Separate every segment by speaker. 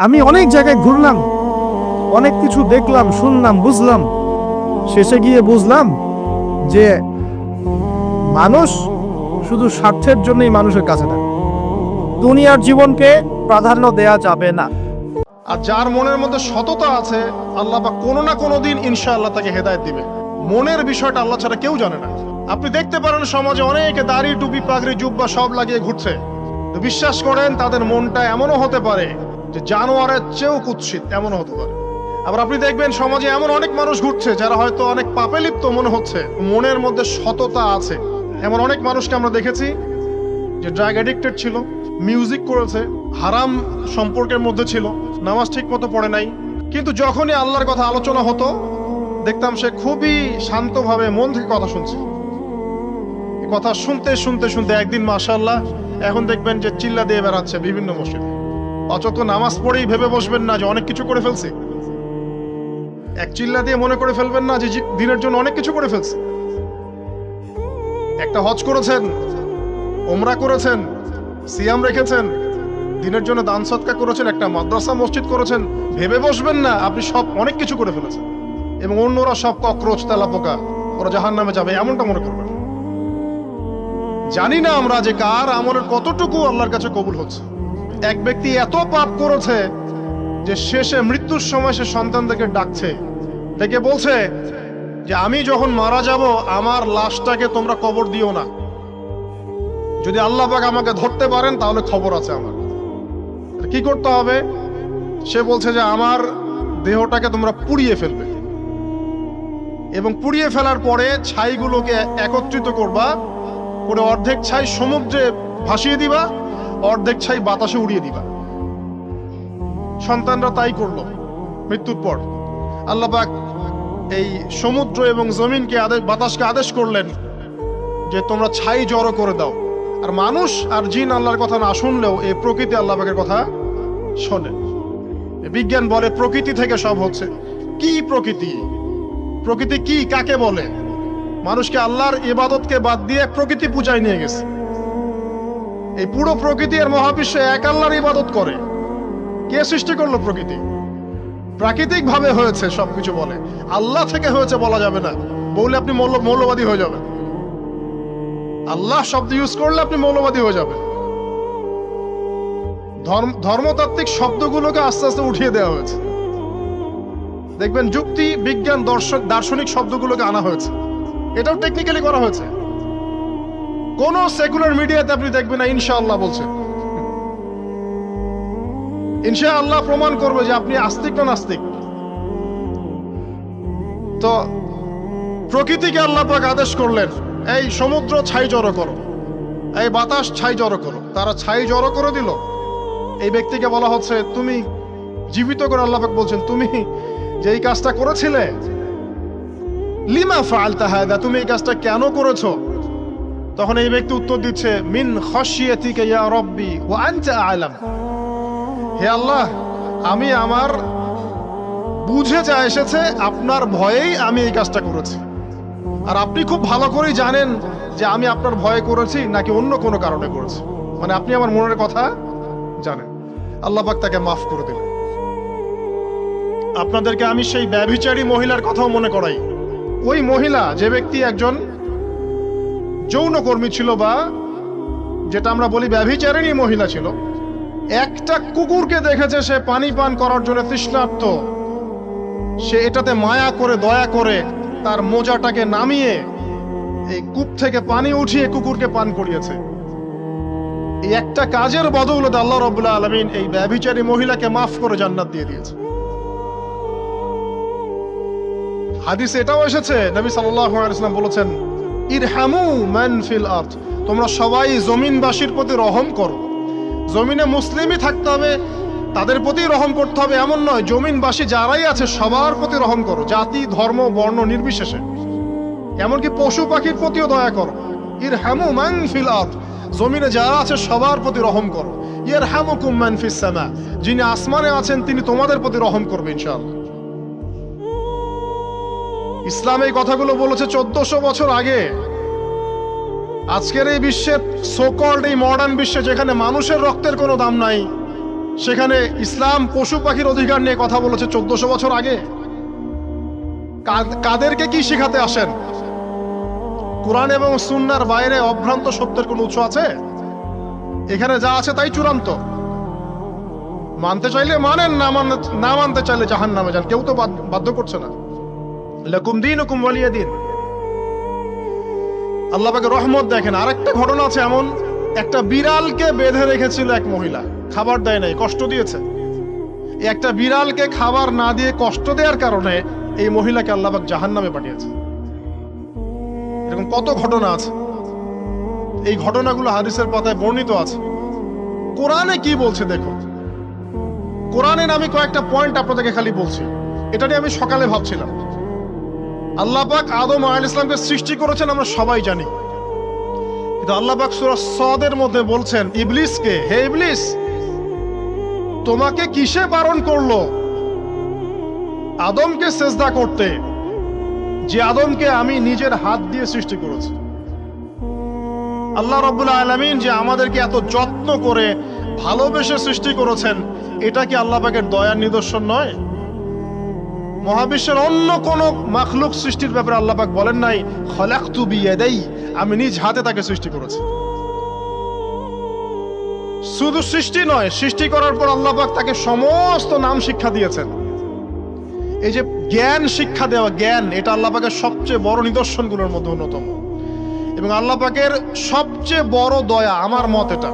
Speaker 1: আমি অনেক জায়গায় ঘুরলাম, অনেক কিছু দেখলাম, শুনলাম, বুঝলাম। শেষে গিয়ে বুঝলাম যে মানুষ শুধু স্বার্থের জন্যই মানুষের কাছে থাকে। দুনিয়ার জীবনকে প্রাধান্য দেয়া যাবে না।
Speaker 2: আর যার মনের মধ্যে সততা আছে, আল্লাহ পাক কোনো না কোনো দিন ইনশাআল্লাহ তাকে হেদায়েত দিবে। মনের বিষয়টা আল্লাহ ছাড়া কেউ জানে না। আপনি দেখতে পারেন সমাজে অনেকে দাড়ি, টুপি, পাগড়ি, জুব্বা সব লাগিয়ে ঘুরছে, তো বিশ্বাস করেন তাদের মনটা এমনও হতে পারে যে জানোয়ারের চেয়েও কুৎসিত, এমনও হতে পারে। আবার আপনি দেখবেন সমাজে এমন অনেক মানুষ ঘুরছে যারা হয়তো অনেক পাপে লিপ্ত মনে হচ্ছে, মনের মধ্যে সততা আছে। এমন অনেক মানুষকে আমরা দেখেছি যে ড্রাগ অ্যাডিক্টেড ছিল, মিউজিক করেছে, হারাম সম্পর্কের মধ্যে ছিল, নামাজ ঠিক মতো পড়ে নাই, কিন্তু যখনই আল্লাহর কথা আলোচনা হতো দেখতাম সে খুবই শান্তভাবে মন থেকে কথা শুনছে। কথা শুনতে শুনতে শুনতে একদিন মাশাআল্লাহ এখন দেখবেন যে চিল্লা দিয়ে বেড়াচ্ছে বিভিন্ন মসজিদে। অচত নামাজ পড়েই ভেবে বসবেন না যে অনেক কিছু করে ফেলছে। এক চিল্লা দিয়ে মনে করে ফেলবেন না যে দিনের জন্য অনেক কিছু করে ফেলছে। একটা হজ করেছেন, ওমরা করেছেন, সিয়াম রেখেছেন, দিনের জন্য দান সদকা করেছেন, একটা মাদ্রাসা মসজিদ করেছেন, ভেবে বসবেন না আপনি সব অনেক কিছু করে ফেলেছেন এবং অন্যরা সব ককরোচ, তেলাপোকা, ওরা জাহান্নামে যাবে এমনটা মনে করবেন। জানি না আমরা যে কার আমলের কতটুকু আল্লাহর কাছে কবুল হচ্ছে। এক ব্যক্তি এত পাপ করেছে যে শেষে মৃত্যুর সময় সে সন্তানদেরকে ডাকছে, ডেকে বলছে যে আমি যখন মারা যাব আমার লাশটাকে তোমরা কবর দিও না, যদি আল্লাহ পাক আমাকে ধরতে পারেন তাহলে খবর আছে আমার। কি করতে হবে? সে বলছে যে আমার দেহটাকে তোমরা পুড়িয়ে ফেলবে এবং পুড়িয়ে ফেলার পরে ছাইগুলোকে একত্রিত করবা, করে অর্ধেক ছাই সমুদ্রে ভাসিয়ে দিবা, অর্ধেক ছাই বাতাসে উড়িয়ে দিবা। সন্তানরা তাই করলো। মৃত্যুর পর আল্লাহ পাক এই সমুদ্র এবং জমিনকে বাতাসকে আদেশ করলেন যে তোমরা ছাই জড়ো করে দাও। আর মানুষ আর জিন আল্লাহর কথা না শুনলেও এই প্রকৃতি আল্লাহ পাকের কথা শোনে। বিজ্ঞান বলে প্রকৃতি থেকে সব হচ্ছে। কি প্রকৃতি? প্রকৃতি কি, কাকে বলে? মানুষকে আল্লাহর ইবাদতকে বাদ দিয়ে প্রকৃতি পূজায় নিয়ে গেছে। এই পুরো প্রকৃতি আর মহাবিশ্বে এক আল্লাহর ইবাদত করে। কে সৃষ্টি করলো প্রকৃতি? প্রাকৃতিক ভাবে হয়েছে সবকিছু বলে, আল্লাহ থেকে হয়েছে বলা যাবে না। বললে আপনি মৌলবাদী হয়ে যাবেন। আল্লাহ শব্দ ইউজ করলে আপনি মৌলবাদী হয়ে যাবেন। ধর্মতাত্ত্বিক শব্দগুলোকে আস্তে আস্তে উঠিয়ে দেওয়া হয়েছে। দেখবেন যুক্তি, বিজ্ঞান, দার্শনিক শব্দগুলোকে আনা হয়েছে। এটাও টেকনিক্যালি করা হয়েছে। কোন সেকুলার মিডিয়াতে আপনি দেখবেন না ইনশাআল্লাহ বলছে। ইনশাআল্লাহ প্রমাণ করবে যে আপনি আস্তিক না নাস্তিক। তো প্রকৃতিকে আল্লাহ পাক আদেশ করলেন এই সমুদ্র ছাই জড়ো করো, এই বাতাস ছাই জড়ো করো। তারা ছাই জড়ো করে দিল। এই ব্যক্তিকে বলা হচ্ছে তুমি জীবিত করে আল্লাহ পাক বলছেন তুমি যে এই কাজটা করেছিলে, লিমা ফাআলতা হাদা, তুমি এই কাজটা কেন করেছো? তখন এই ব্যক্তি উত্তর দিচ্ছে মিন খাশিয়াতিকা ইয়া রাব্বি ওয়া আনতা আ'লাম। হে আল্লাহ, আমি আমার বুঝে যা এসেছে আপনার ভয়েই আমি এই কাজটা করেছি, আর আপনি খুব ভালো করেই জানেন যে আমি আপনার ভয়ে করেছি নাকি অন্য কোনো কারণে করেছি। মানে আপনি আমার মনের কথা জানেন। আল্লাহ পাক তাকে মাফ করে দিলেন। আপনাদেরকে আমি সেই ব্যভিচারী মহিলার কথাও মনে করাই। ওই মহিলা, যে ব্যক্তি একজন যৌনকর্মী ছিল, বা যেটা আমরা বলি ব্যভিচারিণী মহিলা ছিল, একটা কুকুরকে দেখেছে সে পানি পান করার জন্য তৃষ্ণার্ত, সে এটাতে মায়া করে দয়া করে তার মোজাটাকে নামিয়ে এই কূপ থেকে পানি উঠিয়ে কুকুরকে পান করিয়েছে। এই একটা কাজের বদৌলতে আল্লাহ রাব্বুল আলামিন এই ব্যভিচারী মহিলাকে মাফ করে জান্নাত দিয়ে দিয়েছে। হাদিসে এটাও এসেছে, নবী সাল্লাল্লাহু আলাইহি ওয়াসাল্লাম বলেছেন ইরহামু মান ফিল আরদ, তোমরা সবাই জমিনবাসীর প্রতি রহম করো। জমিনে মুসলিমই থাকতে হবে, তাদের প্রতি রহম করতে হবে এমন নয়, জমিনবাসী যারাই আছে সবার প্রতি রহম করো, জাতি, ধর্ম, বর্ণ নির্বিশেষে। এমনকি পশু পাখির প্রতিও দয়া করো। ইরহামু মান ফিল আরদ, জমিনে যারা আছে সবার প্রতি রহম করো। ইয়ারহামুকুম মান ফিস সামা, যিনি আসমানে আছেন তিনি তোমাদের প্রতি রহম করবে ইনশাআল্লাহ। ইসলাম এই কথাগুলো বলেছে 1400 বছর আগে। আজকের এই বিশ্বে, সো কল্ড এই মডার্ন বিশ্বে, যেখানে মানুষের রক্তের কোনো দাম নাই, সেখানে ইসলাম পশু পাখির অধিকার নিয়ে কথা বলেছে 1400 বছর আগে। কাদেরকে কি শেখাতে আসেন? কোরআন এবং সুন্নাহর বাইরে অভ্রান্ত সত্যের কোন উৎস আছে? এখানে যা আছে তাই চূড়ান্ত। মানতে চাইলে মানেন, না মানতে চাইলে জাহান্নামে যান, কেউ তো বাধ্য করছে না। লাকুম দীনুকুম ওয়ালিয়া দিন। আল্লাহ পাকের রহমত দেখেন। আরেকটা ঘটনা আছে এমন, একটা বিড়ালকে বেঁধে রেখেছিল এক মহিলা, খাবার দেয় নাই, কষ্ট দিয়েছে। এই একটা বিড়ালকে খাবার না দিয়ে কষ্ট দেওয়ার কারণে এই মহিলাকে আল্লাহ পাক জাহান্নামে পাঠিয়েছে। এরকম কত ঘটনা আছে। এই ঘটনাগুলো হাদিসের পাতায় বর্ণিত আছে। কোরআনে কি বলছে দেখো। কোরআনের আমি কয়েকটা পয়েন্ট আপনাদেরকে খালি বলছি। এটা নিয়ে আমি সকালে ভাবছিলাম। আল্লাহ পাক আদম আলাইহিস সালামকে সৃষ্টি করেছেন আমরা সবাই জানি, কিন্তু আল্লাহ পাক সূরা সাদের মধ্যে বলছেন ইবলিসকে, হে ইবলিস, তোমাকে কিসে বারণ করলো আদমকে সেজদা করতে, যে আদমকে আমি নিজের হাত দিয়ে সৃষ্টি করেছি। আল্লাহ রাব্বুল আলামিন যে আমাদেরকে এত যত্ন করে ভালোবেসে সৃষ্টি করেছেন, এটা কি আল্লাহ পাকের দয়ার নিদর্শন নয়? মহাবিশ্বের অন্য কোন মাখলুক সৃষ্টির ব্যাপারে আল্লাহ পাক বলেন নাই খলাকতু বিয়াদাই, আমি নিজ হাতে তাকে সৃষ্টি করেছি। শুধু সৃষ্টি নয়, সৃষ্টি করার পর আল্লাহ পাক তাকে সমস্ত নাম শিক্ষা দিয়েছেন। এই যে জ্ঞান শিক্ষা দেওয়া, জ্ঞান, এটা আল্লাহ পাকের সবচেয়ে বড় নিদর্শনগুলোর মধ্যে অন্যতম। এবং আল্লাহ পাকের সবচেয়ে বড় দয়া, আমার মত এটা,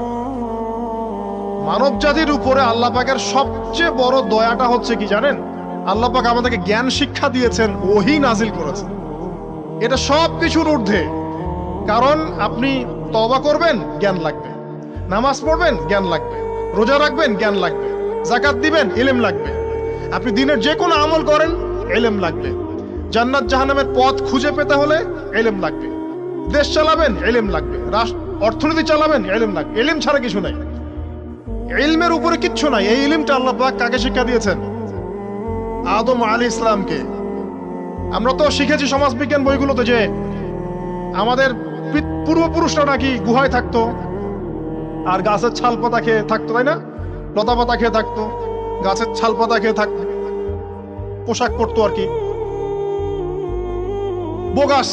Speaker 2: মানব জাতির উপরে আল্লাহ পাকের সবচেয়ে বড় দয়াটা হচ্ছে কি জানেন? আল্লাহ পাক আমাদেরকে জ্ঞান শিক্ষা দিয়েছেন, ওহী নাজিল করেছেন। এটা সব কিছুর ঊর্ধ্বে। কারণ আপনি তওবা করবেন, জ্ঞান লাগবে। নামাজ পড়বেন, জ্ঞান লাগবে। রোজা রাখবেন, জ্ঞান লাগবে। যাকাত দিবেন, ইলম লাগবে। আপনি দিনের যে কোনো আমল করেন, ইলম লাগবে। জান্নাত জাহান্নামের পথ খুঁজে পেতে হলে ইলম লাগবে। দেশ চালাবেন, ইলম লাগবে। অর্থনীতি চালাবেন, ইলম লাগবে। ইলম ছাড়া কিছু নাই, ইলমের উপরে কিচ্ছু নাই। এই ইলমটা আল্লাহ পাক কাকে শিক্ষা দিয়েছেন? আদম আলাইহিস সালামকে। আমরা তো শিখেছি সমাজবিজ্ঞান বইগুলোতে যে আমাদের পূর্বপুরুষরা নাকি গুহায় থাকতো আর গাছের ছাল পাতা খেয়ে থাকতো, তাই না? লতা পাতা খেয়ে থাকতো, গাছের ছাল পাতা খেয়ে থাকতো, পোশাক পরতো আর কি। বোগাস,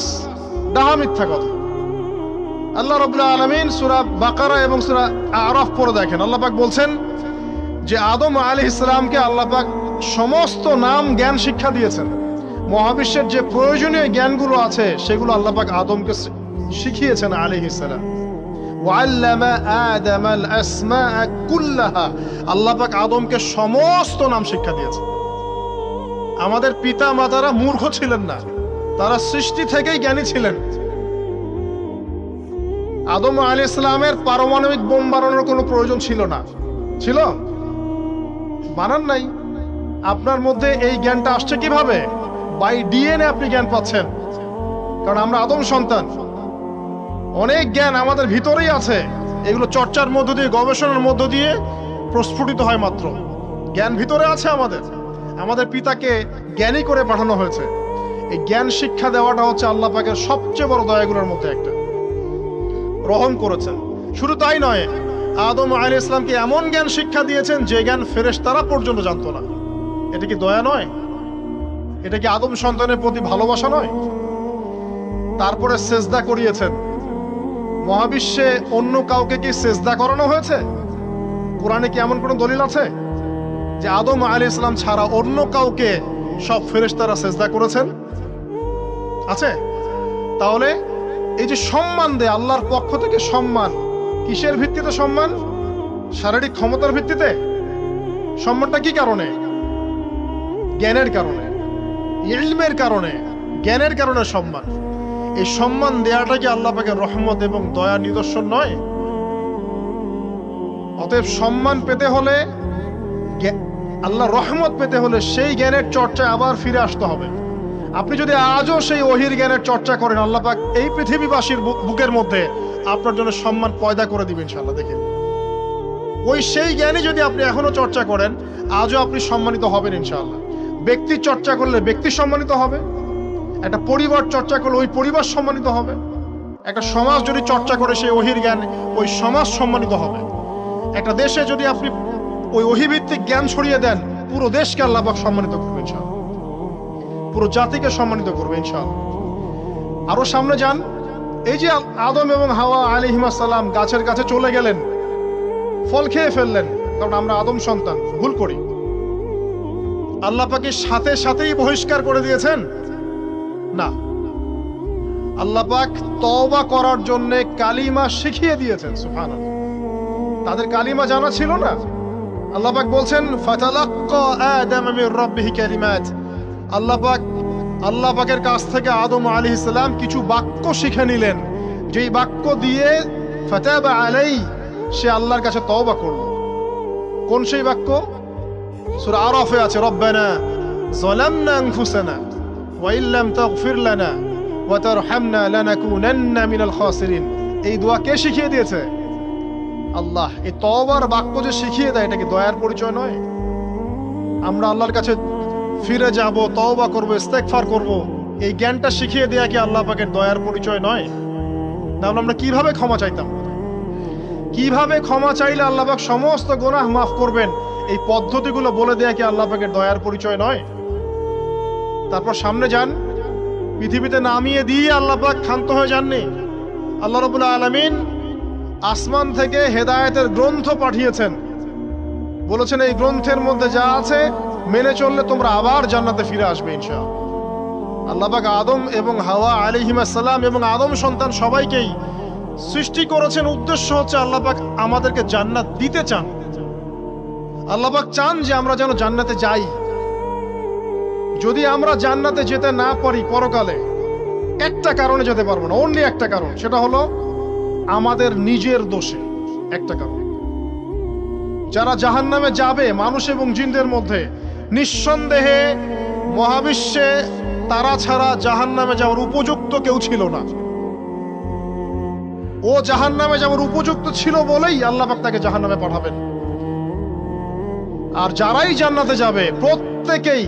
Speaker 2: ডাহা, মিথ্যা কথা। আল্লাহ রাব্বুল আলামিন সূরা বাকারা এবং সূরা আরাফ পড়ে দেখেন, আল্লাহ পাক বলছেন যে আদম আলাইহিস সালামকে আল্লাহ পাক সমস্ত নাম জ্ঞান শিক্ষা দিয়েছেন। মহাবিশ্বের যে প্রয়োজনীয় জ্ঞানগুলো আছে সেগুলো আল্লাহ পাক আদমকে শিখিয়েছেন আলাইহিস সালাম। ওয়াল্লামা আদামাল আসমাআ কুল্লাহা, আল্লাহ পাক আদমকে সমস্ত নাম শিক্ষা দিয়েছেন। আমাদের পিতা মাতারা মূর্খ ছিলেন না, তারা সৃষ্টি থেকেই জ্ঞানী ছিলেন। আদম আলাইহিস সালামের পারমাণবিক বোম বানানোর কোনো প্রয়োজন ছিল না। ছিল? বানান নাই। আপনার মধ্যে এই জ্ঞানটা আসছে কিভাবে? বাই ডিএনএ আপনি জ্ঞান পাচ্ছেন, কারণ আমরা আদম সন্তান। অনেক জ্ঞান আমাদের ভিতরেই আছে, এগুলো চর্চার মধ্য দিয়ে, গবেষণার মধ্য দিয়ে প্রস্ফুটিত হয় মাত্র। জ্ঞান ভিতরে আছে আমাদের। আমাদের পিতাকে জ্ঞানী করে পাঠানো হয়েছে। এই জ্ঞান শিক্ষা দেওয়াটা হচ্ছে আল্লাহ পাকের সবচেয়ে বড় দয়াগুলোর মধ্যে একটা। রহম করেছেন। শুধু তাই নয়, আদম আলাইহিস সালামকে এমন জ্ঞান শিক্ষা দিয়েছেন যে জ্ঞান ফেরেশতারা পর্যন্ত জানতো না। এটা কি দয়া নয়? এটা কি আদম সন্তানের প্রতি ভালোবাসা নয়? তারপরে সেজদা করিয়েছেন। মহাবিশ্বে অন্য কাউকে কি সেজদা করানো হয়েছে? কোরআনে কি এমন কোনো দলিল আছে যে আদম আলাইহিস সালাম ছাড়া অন্য কাউকে সব ফেরেশতারা সেজদা করেছেন? আছে? তাহলে এই যে সম্মান দেয় আল্লাহর পক্ষ থেকে, সম্মান কিসের ভিত্তিতে? সম্মান শারীরিক ক্ষমতার ভিত্তিতে? সম্মানটা কি কারণে? জ্ঞানের কারণে, ইলমের কারণে, জ্ঞানের কারণে সম্মান। এই সম্মান দেওয়াটা কি আল্লাহ পাকের রহমত এবং দয়ার নিদর্শন নয়? অতএব সম্মান পেতে হলে, আল্লাহর রহমত পেতে হলে সেই জ্ঞানের চর্চায় আবার ফিরে আসতে হবে। আপনি যদি আজও সেই ওহির জ্ঞানের চর্চা করেন, আল্লাহ পাক এই পৃথিবীবাসীর বুকের মধ্যে আপনার জন্য সম্মান পয়দা করে দিবেন ইনশাআল্লাহ। দেখেন, ওই সেই জ্ঞানী যদি আপনি এখনো চর্চা করেন, আজও আপনি সম্মানিত হবেন ইনশাআল্লাহ। ব্যক্তির চর্চা করলে ব্যক্তি সম্মানিত হবে, একটা পরিবার চর্চা করলে ওই পরিবার সম্মানিত হবে, একটা সমাজ যদি চর্চা করে সেই ওহির জ্ঞান, ওই সমাজ সম্মানিত হবে। একটা দেশে যদি আপনি ওই ওহীভিত্তিক জ্ঞান ছড়িয়ে দেন, পুরো দেশকে আল্লাহ পাক সম্মানিত করবে ইনশাআল্লাহ, পুরো জাতিকে সম্মানিত করবে ইনশাআল্লাহ। আরো সামনে যান, এই যে আদম এবং হাওয়া আলাইহিস সালাম গাছের কাছে চলে গেলেন, ফল খেয়ে ফেললেন, কারণ আমরা আদম সন্তান, ভুল করি। আল্লাহ পাক সাথে সাথেই বহিষ্কার করে দিয়েছেন? না, আল্লাহ পাক তওবা করার জন্য কালিমা শিখিয়ে দিয়েছেন। সুবহানাল্লাহ, তাদের কালিমা জানা ছিল না। আল্লাহ পাক বলছেন ফাতালাক্কা আদম মির রাব্বিহি কালিমাত, আল্লাহ পাকের কাছ থেকে আদম আলাইহিস সালাম কিছু বাক্য শিখে নিলেন, যেই বাক্য দিয়ে ফাতাবা আলাই, সে আল্লাহর কাছে তওবা করল। কোন সেই বাক্য? সূরা আরাফে আছে, রব্বানা যালামনা আনফুসানা ওয়া ইল্লাম তাগফির লানা ওয়া তারহামনা লানাকুনান্না মিনাল খাসিরিন। এই দোয়া কে শিখিয়ে দিয়েছে? আল্লাহ। এই তওবার বাক্য যে শিখিয়ে দেয়, এটা কি দয়ার পরিচয় নয়? আমরা আল্লাহর কাছে ফিরে যাব, তওবা করব, ইস্তেগফার করব, এই জ্ঞানটা শিখিয়ে দেয়া কি আল্লাহ পাকের দয়ার পরিচয় নয়? তাহলে আমরা কিভাবে ক্ষমা চাইতাম? কিভাবে ক্ষমা চাইলে আল্লাহ পাক সমস্ত গুনাহ মাফ করবেন, এই পদ্ধতিগুলো বলে দেয়া কি আল্লাহ পাকের দয়ার পরিচয় নয়? তারপর সামনে যান, পৃথিবীতে নামিয়ে দিয়ে আল্লাহ পাক ক্ষান্ত হয়ে যাননি। আল্লাহ রাব্বুল আলামিন আসমান থেকে হেদায়েতের গ্রন্থ পাঠিয়েছেন, বলেছেন এই গ্রন্থের মধ্যে যা আছে মেনে চললে তোমরা আবার জান্নাতে ফিরে আসবে ইনশাআল্লাহ। আল্লাহ পাক আদম এবং হাওয়া আলাইহিস সালাম এবং আদম সন্তান সবাইকেই সৃষ্টি করেছেন, উদ্দেশ্য হচ্ছে আল্লাহ পাক আমাদেরকে জান্নাত দিতে চান। আল্লাহ পাক চান যে আমরা যেন জান্নাতে যাই। যদি আমরা জান্নাতে যেতে না পারি পরকালে, একটা কারণে যেতে পারবো না, অনলি একটা কারণ, সেটা হলো আমাদের নিজের দোষে। একটা কারণ, যারা জাহান্নামে যাবে মানুষ এবং জিনদের মধ্যে, নিঃসন্দেহে মহাবিশ্বে তারা ছাড়া জাহান্নামে যাওয়ার উপযুক্ত কেউ ছিল না। ও জাহান্নামে যাওয়ার উপযুক্ত ছিল বলেই আল্লাহ পাক তাকে জাহান্নামে পাঠাবেন। আর যারাই জান্নাতে যাবে প্রত্যেকেই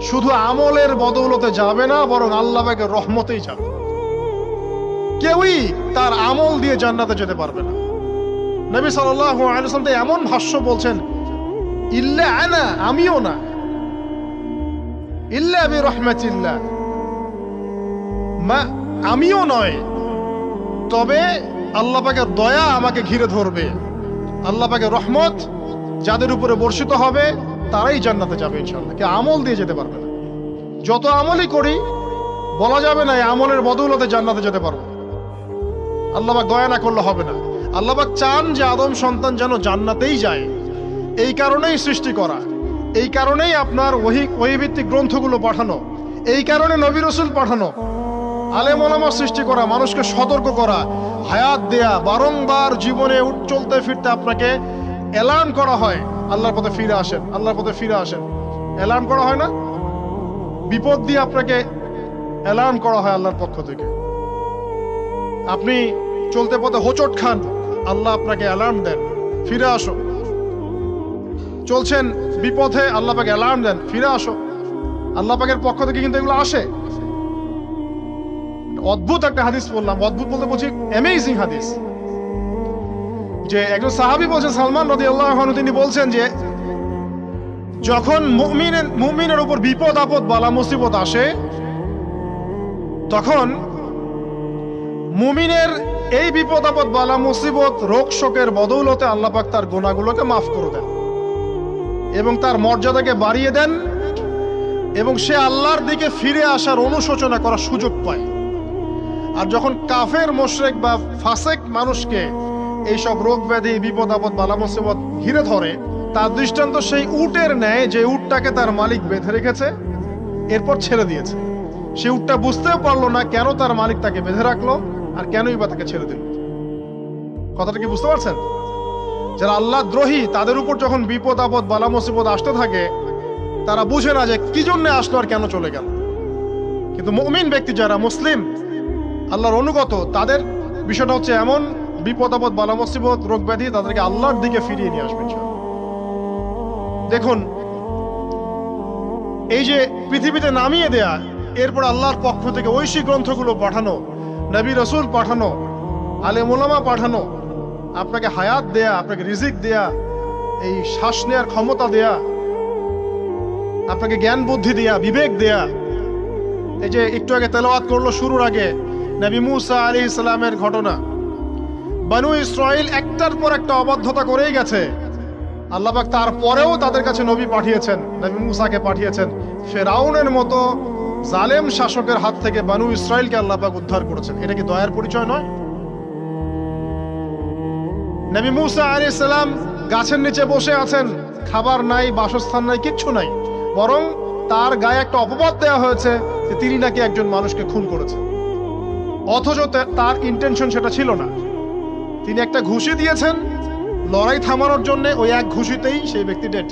Speaker 2: শুধু আমলের বদৌলতে যাবে না, বরং আল্লাহ পাকের রহমতেই যাবে। কেউই তার আমল দিয়ে জান্নাতে যেতে পারবে না। নবী সাল্লাল্লাহু আলাইহি ওয়াসাল্লাম এমন ভাষ্য বলছেন, ইল্লা আনা, আমিও না, ইল্লা বিরহমাতিল্লাহ, আমিও নয়, তবে আল্লাহ পাকের দয়া আমাকে ঘিরে ধরবে। আল্লাহ পাকের রহমত যাদের উপরে বর্ষিত হবে তারাই জান্নাতে যাবে ইনশাআল্লাহ। কে আমল দিয়ে যেতে পারবে না। যত আমলই করি বলা যাবে না এই আমলের বদৌলতে জান্নাতে যেতে পারবো। আল্লাহ পাক দয়া না করলে হবে না। আল্লাহ পাক চান যে আদম সন্তান যেন জান্নাতেই যায়। এই কারণেই সৃষ্টি করা, এই কারণেই আপনার ওহীভিত্তিক গ্রন্থগুলো পাঠানো, এই কারণে নবী রাসূল পাঠানো, আলেম ওলামা সৃষ্টি করা, মানুষকে সতর্ক করা, হায়াত দেয়া, বারংবার জীবনে চলতে ফিরতে আপনাকে অ্যালার্ম করা হয়, আল্লাহর পথে ফিরে আসেন, আল্লাহর পথে ফিরে আসেন। অ্যালার্ম করা হয় না? বিপদ দিয়ে আপনাকে অ্যালার্ম করা হয় আল্লাহর পক্ষ থেকে। আপনি চলতে পথে হোঁচট খান, আল্লাহ আপনাকে অ্যালার্ম দেন, ফিরে আসো। চলছেন বিপথে, আল্লাহ পাকে অ্যালার্ম দেন, ফিরে আসো। আল্লাহ পাকের পক্ষ থেকে কিন্তু এগুলো আসে। অদ্ভুত একটা হাদিস বললাম, অদ্ভুত বলতে বলছি অ্যামেজিং হাদিস, যে একজন সাহাবী বলছেন, সালমান রাদিয়াল্লাহু আনহু, তিনি বলছেন যে যখন মুমিনের উপর বিপদ আপদ বালা মুসিবত আসে, তখন মুমিনের এই বিপদ আপদ বালা মুসিবত রোগ শোকের বদৌলতে আল্লাহ পাক তার গুনাহগুলোকে মাফ করে দেন এবং তার মর্যাদাকে বাড়িয়ে দেন, এবং সে আল্লাহর দিকে ফিরে আসার অনুশোচনা করার সুযোগ পায়। আর যখন কাফের মুশরিক বা ফাসেক মানুষকে এইসব রোগ ব্যাধি বিপদ আপদ বালা মুসিবত ঘিরে ধরে, তার দৃষ্টান্ত সেই উটের ন্যায় যে উটটাকে তার মালিক বেঁধে রেখেছে, এরপর ছেড়ে দিয়েছে। সে উটটা বুঝতেও পারলো না কেন তার মালিক তাকে বেঁধে রাখলো আর কেনই বা তাকে ছেড়ে দিল। কথাটা কি বুঝতে পারছেন? যারা আল্লাহ দ্রোহী, তাদের উপর যখন বিপদ আপদ বালা মুসিবত আসতে থাকে, তারা বুঝে না যে কি জন্য আসলো আর কেন চলে গেল। কিন্তু মুমিন ব্যক্তি যারা মুসলিম, আল্লাহর অনুগত, তাদের বিষয়টা হচ্ছে এমন, বিপদ আপদ বালা মুসিবত রোগ ব্যাধি তাদেরকে আল্লাহর দিকে ফিরিয়ে নিয়ে আসবে। দেখুন, এই যে পৃথিবীতে নামিয়ে দেয়া, এরপর আল্লাহর পক্ষ থেকে ঐশী গ্রন্থগুলো পাঠানো, নবী রাসূল পাঠানো, আলেম ওলামা পাঠানো, আপনাকে হায়াত দেয়া, আপনাকে রিজিক দেয়া, এই শ্বাস নেওয়ার ক্ষমতা দেয়া, আপনাকে জ্ঞান বুদ্ধি দেয়া, বিবেক দেয়া। এই যে একটু আগে তেলাওয়াত করলো শুরুর আগে নবী মুসা আলাইহিস সালামের ঘটনা। বনু ইসরাইল একটার পর একটা অবাধ্যতা করেই গেছে, আল্লাহ পাক তারপরেও তাদের কাছে নবী পাঠিয়েছেন, নবী মুসাকে পাঠিয়েছেন। ফেরাউনের মতো জালেম শাসকের হাত থেকে বনু ইসরাইলকে আল্লাহ পাক উদ্ধার করেছেন। এটা কি দয়ার পরিচয় নয়? নবী মুসা আলাইহিস সালাম গাছের নিচে বসে আছেন, খাবার নাই, বাসস্থান নাই, কিচ্ছু নাই, বরং তার গায়ে একটা অপবাদ দেওয়া হয়েছে যে তিনি নাকি একজন মানুষকে খুন করেছেন, অথচ তার ইন্টেনশন সেটা ছিল না। তিনি একটা ঘুষি দিয়েছেন লড়াই থামানোর জন্য, ওই এক ঘুষিতেই সেই ব্যক্তি ডেড।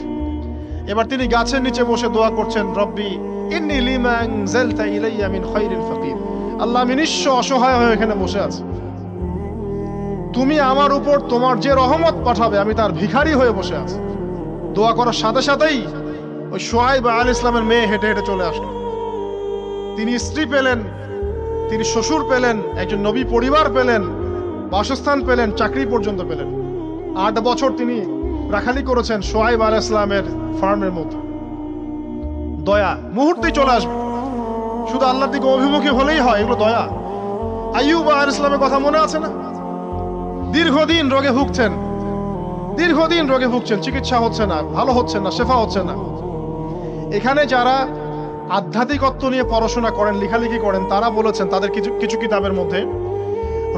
Speaker 2: এবার তিনি গাছের নিচে বসে দোয়া করছেন, রব্বি ইন্নী লিমা আনজালতা ইলাইয়া মিন খায়রিল ফাকির। আল্লাহ, আমি নিঃস্ব অসহায় হয়ে এখানে বসে আছি, তুমি আমার উপর তোমার যে রহমত পাঠাবে আমি তার ভিখারি হয়ে বসে আছি। দোয়া করার সাথে সাথেই ওই শুআয়ব আলাইহিস সালামের মেয়ে হেঁটে হেঁটে চলে আসলো। তিনি স্ত্রী পেলেন, তিনি শ্বশুর পেলেন, একজন নবী পরিবার পেলেন, বাসস্থান পেলেন, চাকরি পর্যন্ত পেলেন। 8 বছর তিনি রাখালি করেছেন শুআয়ব আলাইহিস সালামের ফার্মের মধ্যে। দয়া মুহূর্তেই চলে আসবে, শুধু আল্লাহর দিকে অভিমুখী হলেই হয়, এগুলো দয়া। আইয়ুব আলাইহিস সালামের কথা মনে আছে না? দীর্ঘদিন রোগে ভুগছেন, দীর্ঘদিন রোগে ভুগছেন, চিকিৎসা হচ্ছে না, ভালো হচ্ছে না, শেফা হচ্ছে না। এখানে যারা আধ্যাত্মিকত্ব নিয়ে পড়াশোনা করেন, লেখালেখি করেন, তারা বলেছেন তাদের কিছু কিতাবের মধ্যে,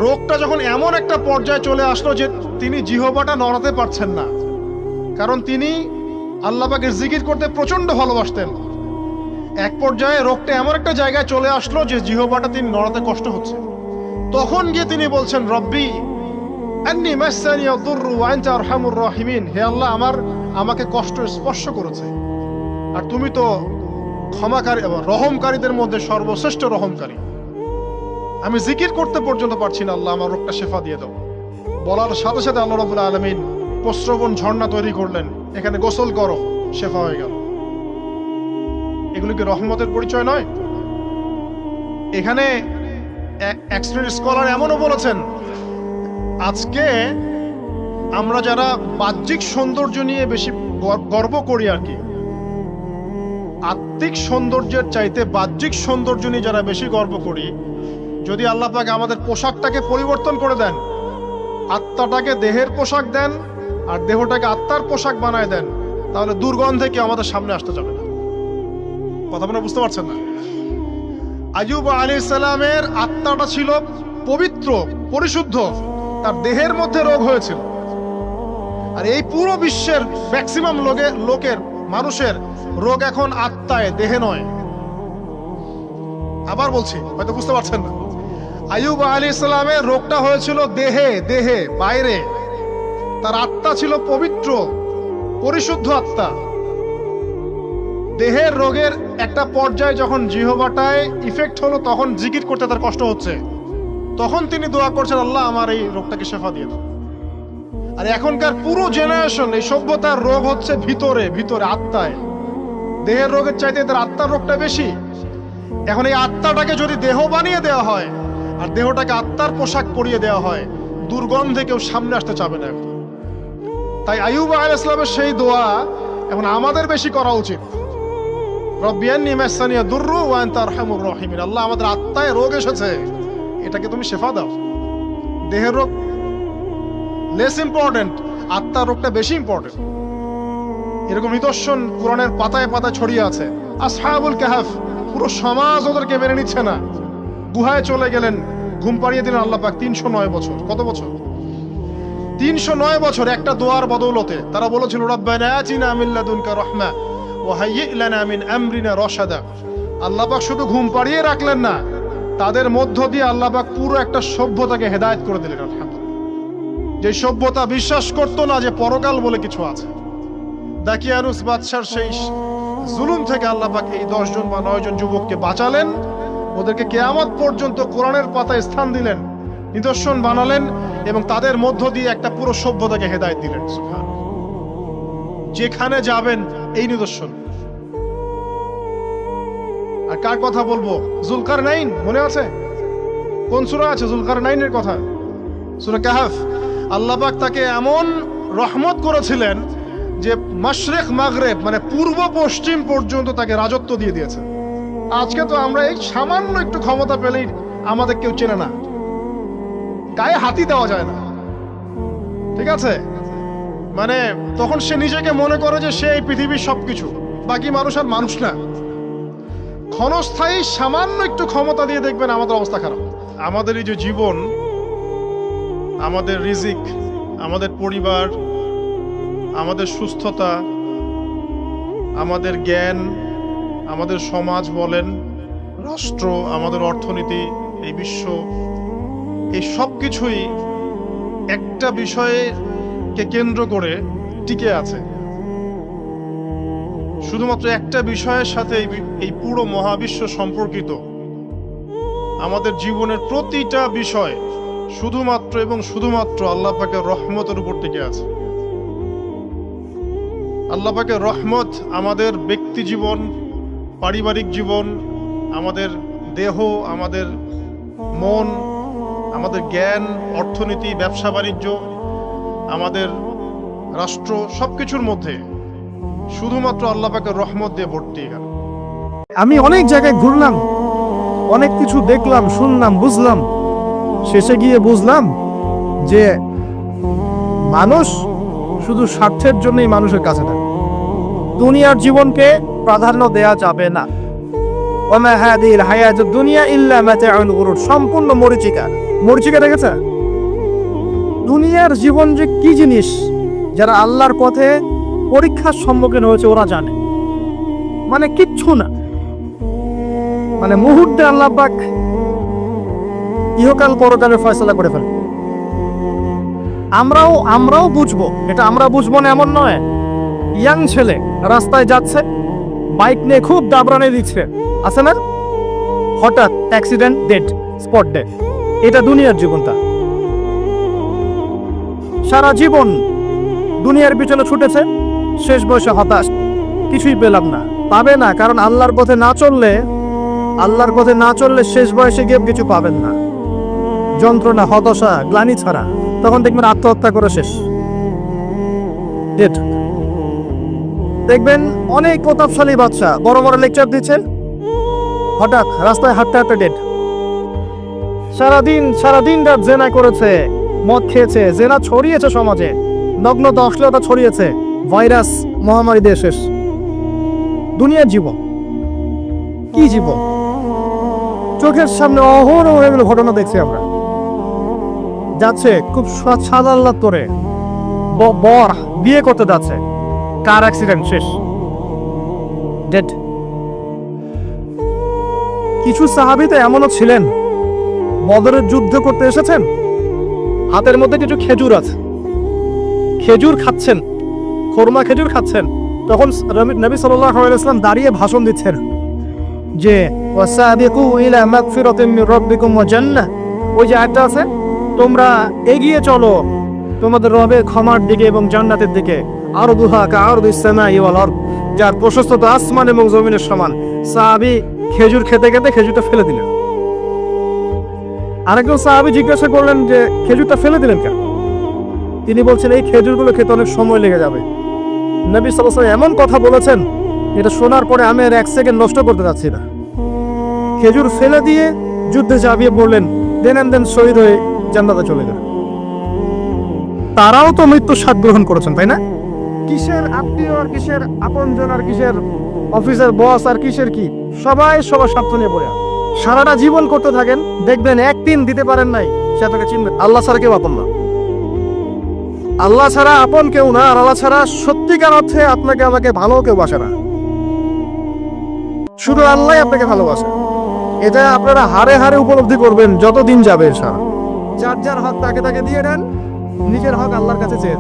Speaker 2: রোগটা যখন এমন একটা পর্যায়ে চলে আসলো যে তিনি জিহ্বাটা নড়াতে পারছেন না, কারণ তিনি আল্লাহ পাকের জিকির করতে প্রচন্ড ভালোবাসতেন। এক পর্যায়ে রোগটা এমন একটা জায়গায় চলে আসলো যে জিহ্বাটা তিনি নড়াতে কষ্ট হচ্ছে। তখন গিয়ে তিনি বলছেন, রব্বি আন্নী মাসসানিয়া দুররু ওয়া আনতা আরহামুর রাহিমিন। হে আল্লাহ, আমাকে কষ্ট স্পর্শ করেছে, আর তুমি তো ক্ষমাকারী এবং রহমকারীদের মধ্যে সর্বশ্রেষ্ঠ রহমকারী। আমি জিকির করতে পর্যন্ত পারছি না, আল্লাহ আমার রোগটা শেফা দিয়ে দাও। বলার সাথে সাথে আল্লাহ রাব্বুল আলামিন প্রস্রবণ ঝর্ণা তৈরি করলেন, এখানে গোসল করো, শেফা হয়ে গেল। এগুলো কি রহমতের পরিচয় নয়? এখানে এক শ্রেণীর স্কলার এমনও বলেছেন, আজকে আমরা যারা বাহ্যিক সৌন্দর্য নিয়ে বেশি গর্ব করি আর কি, আত্মিক সৌন্দর্যের চাইতে বাহ্যিক সৌন্দর্য নিয়ে যারা বেশি গর্ব করি, যদি আল্লাহ পাক আমাদের পোশাকটাকে পরিবর্তন করে দেন, আত্মাটাকে দেহের পোশাক দেন আর দেহটাকে আত্মার পোশাক বানায় দেন, তাহলে দুর্গন্ধে কি আমাদের সামনে আসতে যাবে না। কথা মনে বুঝতে পারছেন না? আইয়ুব আলাইহিস সালামের আত্মাটা ছিল পবিত্র, পরিশুদ্ধ, তার দেহের মধ্যে রোগ হয়েছিল। আর এই পুরো বিশ্বের ম্যাক্সিমাম লোকের মানুষের রোগ এখন আত্মায়, দেহে নয়। আবার বলছি, হয়তো বুঝতে পারছেন না। আইয়ুব আলাইহিস সালামের রোগটা হয়েছিল দেহে, বাইরে। তার আত্মা ছিল পবিত্র, পরিশুদ্ধ আত্মা। দেহের রোগের একটা পর্যায়ে যখন জিহ্বাটায় ইফেক্ট হলো, তখন জিকির করতে তার কষ্ট হচ্ছে, তখন তিনি দোয়া করছেন, আল্লাহ আমার এই রোগটাকে শেফা দিয়ে দাও। আর এখনকার পুরো জেনারেশন, এই সভ্যতার রোগ হচ্ছে ভিতরে, আত্মায়। দেহের রোগের চাইতে এদের আত্মার রোগটা বেশি। এখন এই আত্মাটাকে যদি দেহ বানিয়ে দেওয়া হয় আর দেহটাকে আত্মার পোশাক পরিয়ে দেওয়া হয়, দুর্গন্ধে কেউ সামনে আসতে চাবে না। তাই আইয়ুব আলাইহিস সালামের সেই দোয়া এখন আমাদের বেশি করা উচিত। রব্বি আন্নী মাসসানিয়া দুররু ওয়া আনতা আরহামুর রাহিমিন। আল্লাহ, আমাদের আত্মায় রোগ এসেছে, এটাকে তুমি শেফা দাও। দেহের রোগ লেস ইম্পর্টেন্ট, আত্মার রোগটা বেশি ইম্পর্টেন্ট। এরকম নিদর্শন কোরআনের পাতায় পাতায় ছড়িয়ে আছে। আসহাবুল কাহফ, পুরো সমাজ ওদেরকে মেনে নিচ্ছে না, গুহায় চলে গেলেন, ঘুম পাড়িয়ে দিলেন আল্লাহ পাক। 309 বছর। কত বছর? 309 বছর একটা দোয়ার বদৌলতে। তারা বলেছিল, রব্বানা আতিনা মিন লাদুনকা রাহমা ওয়া হাইয়্ লানা মিন আমরিনা রাশাদা। আল্লাহ পাক শুধু ঘুম পাড়িয়ে রাখলেন না, তাদের মধ্য দিয়ে আল্লাহ পাক পুরো একটা সভ্যতাকে হেদায়েত করে দিলেন। আলহামদুলিল্লাহ। যে সভ্যতা বিশ্বাস করতো না যে পরকাল বলে কিছু আছে, দাকিয়ানুস বাদশার সেই জুলুম থেকে আল্লাহ পাক এই 10 জন বা 9 জন যুবককে বাঁচালেন, ওদেরকে কিয়ামত পর্যন্ত কোরআনের পাতায় স্থান দিলেন, নিদর্শন বানালেন, এবং তাদের মধ্য দিয়ে একটা পুরো সভ্যতাকে হেদায়েত দিলেন। সুবহানাল্লাহ। যেখানে যাবেন এই নিদর্শন। আর কার কথা বলবো? জুলকারনাইন, মনে আছে? কোন সূরা আছে জুলকারনাইনের কথা? সূরা কাহফ। আল্লাহ পাক তাকে এমন রহমত করেছিলেন যে মাশরিক মাগরিব মানে পূর্ব পশ্চিম পর্যন্ত তাকে রাজত্ব দিয়ে দিয়েছে। আজকে তো আমরা এই সামান্য একটু ক্ষমতা পেলেই আমাদের কেউ চেনে না, গায়ে হাতি দেওয়া যায় না, ঠিক আছে? মানে তখন সে নিজেকে মনে করে যে সে এই পৃথিবীর সবকিছু, বাকি মানুষ আর মানুষ না। ক্ষণস্থায়ী সামান্য একটু ক্ষমতা দিয়ে দেখবেন আমাদের অবস্থা খারাপ। আমাদের এই যে জীবন, আমাদের রিজিক, আমাদের পরিবার, আমাদের সুস্থতা, আমাদের জ্ঞান, আমাদের সমাজ বলেন, রাষ্ট্র, আমাদের অর্থনীতি, এই বিশ্ব, এই সব কিছুই একটা বিষয়কে কেন্দ্র করে টিকে আছে। শুধুমাত্র একটা বিষয়ের সাথে এই পুরো মহাবিশ্ব সম্পর্কিত। আমাদের জীবনের প্রতিটা বিষয় শুধুমাত্র এবং শুধুমাত্র আল্লাহ পাকের রহমতের উপর টিকে আছে। আল্লাহ পাকের রহমত আমাদের ব্যক্তি জীবন, পারিবারিক জীবন, আমাদের দেহ, আমাদের মন, আমাদের জ্ঞান, অর্থনীতি, ব্যবসা বাণিজ্য, আমাদের রাষ্ট্র, সবকিছুর মধ্যে শুধুমাত্র আল্লাহ পাকের রহমত দিয়ে ভর্তি।
Speaker 1: আমি অনেক জায়গায় ঘুরলাম, অনেক কিছু দেখলাম, শুনলাম, বুঝলাম, শেষে গিয়ে বুঝলাম যে মানুষ শুধু স্বার্থের জন্যই মানুষের কাছে থাকে। দুনিয়ার জীবনকে প্রাধান্য দেয়া যাবে না। ওমা হাদিল হায়াতুদ দুনিয়া ইল্লা মাতাউল গুরুর, সম্পূর্ণ মরীচিকা। মরীচিকা দেখেছে? দুনিয়ার জীবন যে কি জিনিস, যারা আল্লাহর পথে পরীক্ষার সম্মুখীন হয়েছে ওরা জানে। মানে কিচ্ছু না, মানে মুহূর্তে আল্লাহ পাক ইহকাল পরকালের ফয়সালা করে ফেলে। আমরাও বুঝবো, এটা আমরা বুঝবো না এমন নয়। ইয়াং ছেলে রাস্তায় যাচ্ছে, বাইক নিয়ে খুব দাবরানি দিচ্ছে, আছে না? হঠাৎ অ্যাক্সিডেন্ট, ডেড, স্পট ডেড। এটা দুনিয়ার জীবনটা। সারা জীবন দুনিয়ার পিছনে ছুটেছে, শেষ বয়সে হতাশ, কিছুই পেলাম না। পাবে না, কারণ আল্লাহর পথে না চললে শেষ বয়সে গিয়ে কিছু পাবেন না। যন্ত্রণা, হতাশা, গ্লানি ছাড়া। তখন দেখবেন আত্মহত্যা করে শেষ, ডেড। দেখবেন অনেক প্রতাপশালী বাদশা বড় বড় লেকচার দিচ্ছেন, হঠাৎ রাস্তায় হাঁটতে হাঁটতে ডেড। সারাদিন রাত জেনা করেছে, মদ খেয়েছে, জেনা ছড়িয়েছে সমাজে, নগ্নতা, অশ্লীলতা ছড়িয়েছে, ভাইরাস, মহামারী দিয়ে শেষ। দুনিয়ার জীবন কি জীবন? চোখের সামনে অহরহ এগুলো ঘটনা দেখছি আমরা। যাচ্ছে খুব সাদা আল্লাহ করে, বর বিয়ে করতে যাচ্ছে, কার অ্যাক্সিডেন্ট, শেষ, ডেড। কিছু সাহাবী তো এমনও ছিলেন, বদরের যুদ্ধ করতে এসেছেন, হাতের মধ্যে কিছু খেজুর আছে, খেজুর খাচ্ছেন, খোরমা খেজুর খাচ্ছেন। তখন নবী সাল্লাল্লাহু আলাইহি ওয়াসাল্লাম দাঁড়িয়ে ভাষণ দিচ্ছেন যে ওয়াসাবিকু ইলা মাগফিরাতিন মির রাব্বিকুম ওয়া জান্নাহ। ওই যে আয়াতটা আছে, তোমরা এগিয়ে চলো তোমাদের রবের ক্ষমার দিকে এবং জান্নাতের দিকে। আরদুহা কাআরদিস সামাই ওয়াল আরদ, যার প্রশস্ততা আসমান এবং জমিনের সমান। সাহাবী খেজুর খেতে খেতে খেজুরটা ফেলে দিলেন। আরেকজন সাহাবী জিজ্ঞাসা করলেন যে খেজুরটা ফেলে দিলেন কেন? তিনি বলছেন এই খেজুরগুলো খেতে অনেক সময় লেগে যাবে। নবী সাল্লাল্লাহু আলাইহি ওয়াসাল্লাম এমন কথা বলেছেন, এটা শোনার পরে আমি আর এক সেকেন্ড নষ্ট করতে যাচ্ছি না। খেজুর ফেলে দিয়ে যুদ্ধে ঝাঁপিয়ে পড়লেন, দেন শহীদ হয়ে জান্নাতে চলে গেলেন। তারাও তো মৃত্যুর স্বাদ গ্রহণ করেছেন, তাই না? কিসের আত্মীয় আর কিসের আপনজন আর কিসের অফিসের বস আর কিসের কি, সবাই সবার স্বার্থ নিয়ে পড়ে আছে। সারাটা জীবন করতে থাকেন, দেখবেন একদিন দিতে পারেন নাই, সে তাকে চিনবেন। আল্লাহ ছাড়া কেউ আপন না, আল্লাহ ছাড়া আপন কেউ না, আর আল্লাহ ছাড়া সত্যিকার অর্থে আপনাকে আমাকে ভালো কেউ বাসে না। শুধু আল্লাহ আপনাকে ভালোবাসে। এটা আপনারা হারে হারে উপলব্ধি করবেন যত দিন যাবে। যার যার হক তাকে দিয়ে দেন, নিজের হক আল্লাহর কাছে চেয়ে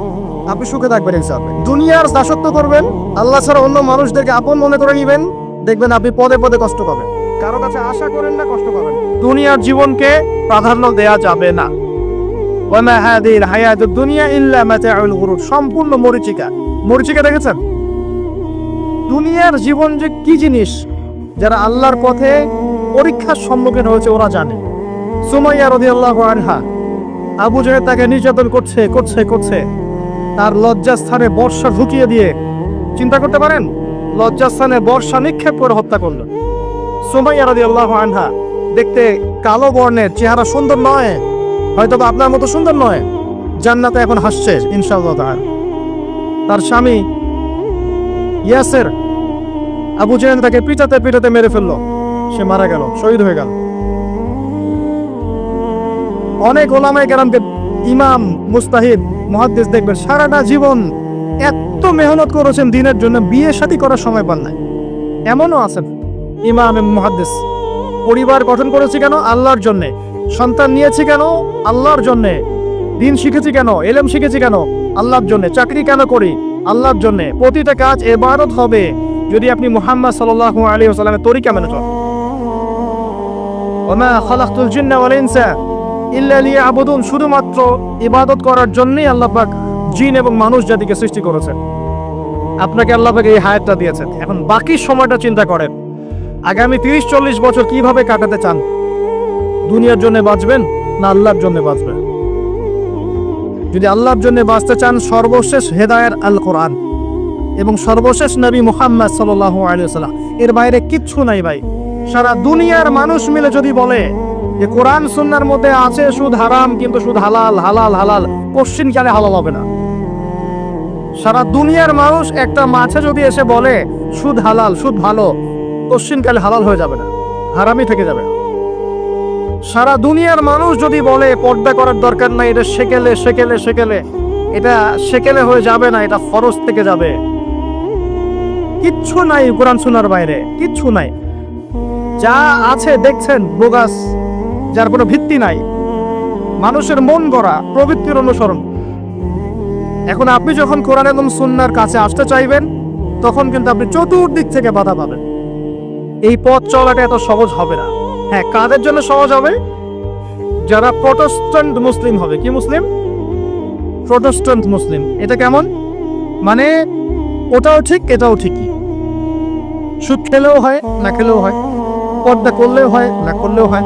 Speaker 1: আপনি সুখে থাকবেন ইনশাআল্লাহ। দুনিয়ার দাসত্ব করবেন, আল্লাহ ছাড়া অন্য মানুষদেরকে আপন মনে করে নেবেন, দেখবেন আপনি পদে পদে কষ্ট পাবেন। কারো কাছে আশা করেন না, কষ্ট পাবেন। দুনিয়ার জীবনকে প্রাধান্য দেয়া যাবে না। ওমা হাদিল হায়াতুদ দুনিয়া ইল্লা মাতাউল গুরুর, সম্পূর্ণ মরীচিকা। মরীচিকা দেখেছেন? দুনিয়ার জীবন যে কি জিনিস, যারা আল্লাহর পথে পরীক্ষার সম্মুখীন হয়েছে ওরা জানে। সুমাইয়া রাদিয়াল্লাহু আনহা, আবু জাহেল তাকে নির্যাতন করছে, তার লজ্জাস্থানে বর্ষা ঢুকিয়ে দিয়ে, চিন্তা করতে পারেন, লজ্জাস্থানে বর্ষা নিক্ষেপ করে হত্যা করল। সুমাইয়া রাদিয়াল্লাহু আনহা দেখতে কালো বর্ণের, চেহারা সুন্দর নয়, হয়তো বা আপনার মতো সুন্দর নয়, জান্নাতে এখন হাসছে ইনশাআল্লাহ তাআলা। তার স্বামী ইয়াসের, আবু জেহেল তাকে পিটাতে পিটাতে মেরে ফেললো, সে মারা গেল, শহীদ হয়ে গেল। অনেক ওলামায়ে কেরামকে, ইমাম, মুস্তাহিদ, মুহাদ্দিস দেখবেন সারাটা জীবন এত মেহনত করেছেন দিনের জন্য, বিয়ে শাদী করার সময় পান নাই। এমনও আছেন ইমাম এবং মুহাদ্দিস, পরিবার গঠন করেছি কেন? আল্লাহর জন্য। সন্তান নিয়েছি কেন? আল্লাহর জন্য। দিন শিখেছি কেন? ইলম শিখেছি কেন? আল্লাহর জন্য। চাকরি কেন করি? আল্লাহর জন্য। প্রতিটা কাজ ইবাদত হবে যদি আপনি মুহাম্মদ সাল্লাল্লাহু আলাইহি ওয়াসাল্লামের তরিকা মেনে চলেন। ওয়া মা খালাকতুল জিন্না ওয়াল ইনসা ইল্লা লিয়াবুদুন, শুধুমাত্র ইবাদত করার জন্যই আল্লাহ পাক জিন এবং মানুষ জাতিকে সৃষ্টি করেছেন। আপনাকে আল্লাহ পাক এই হায়াতটা দিয়েছেন। এখন বাকি সময়টা চিন্তা করেন, আগামী 30-40 বছর কিভাবে কাটাতে চান? দুনিয়ার জন্য বাঁচবেন না আল্লাহর জন্য বাঁচবেন? যদি আল্লাহর জন্য বাঁচতে চান, সর্বশেষ হেদায়েত আল কোরআন এবং সর্বশেষ নবী মুহাম্মদ সাল্লাল্লাহু আলাইহি ওয়াসাল্লাম, এর বাইরে কিচ্ছু নাই ভাই। সারা দুনিয়ার মানুষ মিলে যদি বলে যে কোরআন সুন্নাহর মধ্যে আছে সুদ হারাম, কিন্তু সুদ হালাল, হালাল হালাল, কোশ্চিন কালে হালাল হবে না। সারা দুনিয়ার মানুষ একটা মাছে যদি এসে বলে সুদ হালাল, সুদ ভালো, কোশ্চিন কালে হালাল হয়ে যাবে না, হারামই থেকে যাবে। সারা দুনিয়ার মানুষ যদি বলে পর্দা করার দরকার নাই, এটা সেকেলে সেকেলে সেকেলে, এটা সেকেলে হয়ে যাবে না, এটা ফরজ থেকে যাবে। কিচ্ছু নাই কোরআন সুন্নাহর বাইরে, কিচ্ছু নাই। যা আছে দেখছেন বোগাস, যার কোনো ভিত্তি নাই, মানুষের মন গড়া প্রবৃত্তির অনুসরণ। এখন আপনি যখন কোরআন এবং সুন্নাহর কাছে আসতে চাইবেন, তখন কিন্তু আপনি চতুর্দিক থেকে বাধা পাবেন। এই পথ চলাটা এত সহজ হবে না। হ্যাঁ, কাদের জন্য সহজ হবে? যারা প্রটেস্ট্যান্ট মুসলিম হবে। কি মুসলিম? প্রটেস্ট্যান্ট মুসলিম। এটা কেমন? মানে ওটাও ঠিক, এটাও ঠিকই। সুদ খেলেও হয়, না খেলেও হয়, পর্দা করলেও হয়, না করলেও হয়,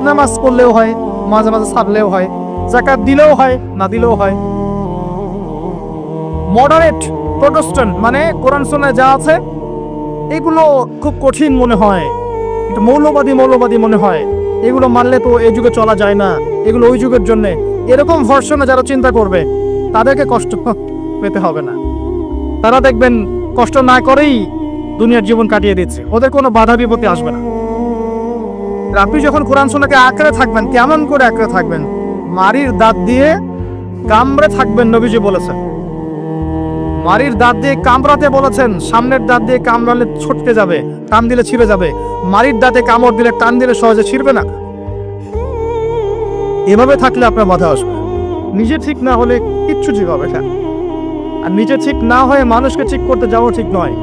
Speaker 1: নামাজ পড়লেও হয়, মাঝে মাঝে ছাড়লেও হয়, যাকাত দিলেও হয়, না দিলেও হয়। মডারেট প্রটেস্ট্যান্ট মানে কোরআন সুন্নাহয় যা আছে এগুলো খুব কঠিন মনে হয়, একটু মৌলবাদী মৌলবাদী মনে হয়, এগুলো মানলে তো এই যুগে চলা যায় না, এগুলো ওই যুগের জন্য, এরকম ভার্সনে যারা চিন্তা করবে তাদেরকে কষ্ট পেতে হবে না। তারা দেখবেন কষ্ট না করেই দুনিয়ার জীবন কাটিয়ে দিচ্ছে, ওদের কোনো বাধা বিপত্তি আসবে না। আপনি যখন কোরআন সুন্নাহকে আঁকড়ে থাকবেন, কেমন করে আঁকড়ে থাকবেন? মারির দাঁত দিয়ে কামড়ে থাকবেন, নবীজি বলেছেন। মারির দাঁত দিয়ে কামড়াতে বলেছেন, সামনের দাঁত দিয়ে কামড়ালে ছটকে যাবে, টান দিলে ছিঁড়ে যাবে। মারির দাঁতে কামড় দিলে, টান দিলে সহজে ছিঁড়বে না। এভাবে থাকলে আপনার বাধা আসবে। নিজে ঠিক না হলে কিচ্ছু ঠিক হবে না। আর নিজে ঠিক না হয়ে মানুষকে ঠিক করতে যাওয়া ঠিক নয়।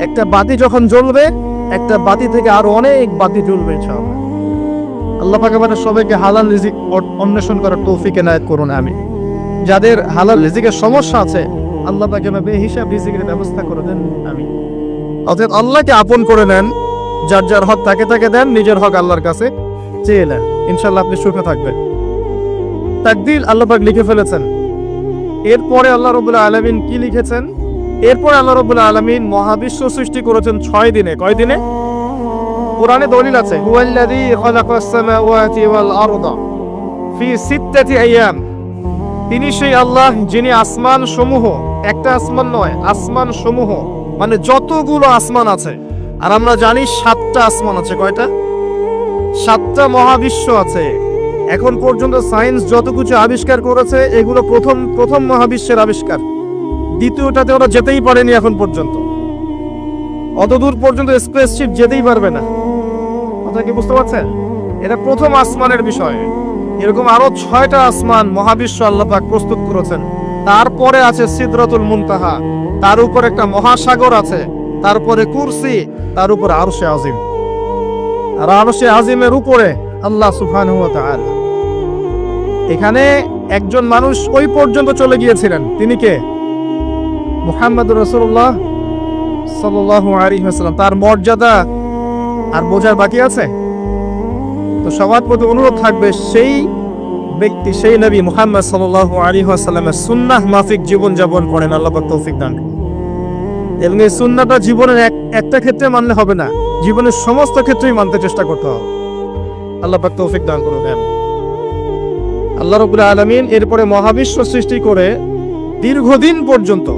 Speaker 1: একটা বাতি যখন জ্বলবে, একটা বাতি থেকে আরো অনেক বাতি জ্বলবে ইনশাআল্লাহ। আল্লাহ পাক আমাদের সবাইকে হালাল রিজিক অন্বেষণ করার তৌফিক এনায়েত করুন। আমি যাদের হালাল রিজিকের সমস্যা আছে, আল্লাহ পাক যেন বেহিসাব রিজিকের ব্যবস্থা করে দেন। আমি অতএব আল্লাহকে আপন করে নেন, যার যার হক তাকে তাকে দেন, নিজের হক আল্লাহর কাছে চেয়ে নেন, ইনশাআল্লাহ আপনি সুখে থাকবেন। তাকদীর আল্লাহ পাক লিখে ফেলেছেন। এরপরে আল্লাহ রাব্বুল আলামিন কি লিখেছেন? এরপরে আল্লাহ রাব্বুল আলামিন মহাবিশ্ব সৃষ্টি করেছেন 6 দিনে। কয় দিনে? কোরআনে দলিল আছে, হুয়াল্লাযী খালাকাস সামাওয়াতি ওয়াল আরদা ফি সিত্তাতি আইয়াম। তিনি সেই আল্লাহ যিনি আসমান সমূহ, একটা আসমান নয়, আসমান সমূহ মানে যতগুলো আসমান আছে, আর আমরা জানি 7টা আসমান আছে। কয়টা? 7টা মহাবিশ্ব আছে। এখন পর্যন্ত সায়েন্স যত কিছু আবিষ্কার করেছে, এগুলো প্রথম মহাবিশ্বের আবিষ্কার। দ্বিতীয়টাতে ওরা যেতেই পারেনি এখন পর্যন্ত। অতদূর পর্যন্ত স্পেসশিপ যেতেই পারবে না। কথা কি বুঝতে পারছেন? এটা প্রথম আসমানের বিষয়। এরকম আরো 6টা আসমান মহাবিশ্ব আল্লাহ পাক প্রস্তুত করেছেন। তারপরে আছে সিদরাতুল মুনতাহা, তার উপর একটা মহাসাগর আছে, তারপরে কুরসি, তার উপর আরশে আজিম। আর আরশে আজিমের উপরে আল্লাহ সুবহানাহু ওয়া তাআলা। এখানে একজন মানুষ ওই পর্যন্ত চলে গিয়েছিলেন। তিনি কে? মুহাম্মদুর রাসূলুল্লাহ সাল্লাল্লাহু আলাইহি ওয়াসাল্লাম। তার মর্যাদা আর বোঝার বাকি আছে? তো সবার প্রতি অনুরোধ থাকবে, সেই ব্যক্তি সেই নবী মুহাম্মদ সাল্লাল্লাহু আলাইহি ওয়াসাল্লামের সুন্নাহ মাফিক জীবন যাপন করেন। আল্লাহ পাক তৌফিক দান করুন। এবং এই সুন্নাহটা জীবনের একটা ক্ষেত্রে মানলে হবে না, জীবনের সমস্ত ক্ষেত্রেই মানতে চেষ্টা করতে হবে। আল্লাহ পাক তৌফিক দান করুন। আল্লাহ রাব্বুল আলামিন এরপরে মহাবিশ্ব সৃষ্টি করে দীর্ঘদিন পর্যন্ত,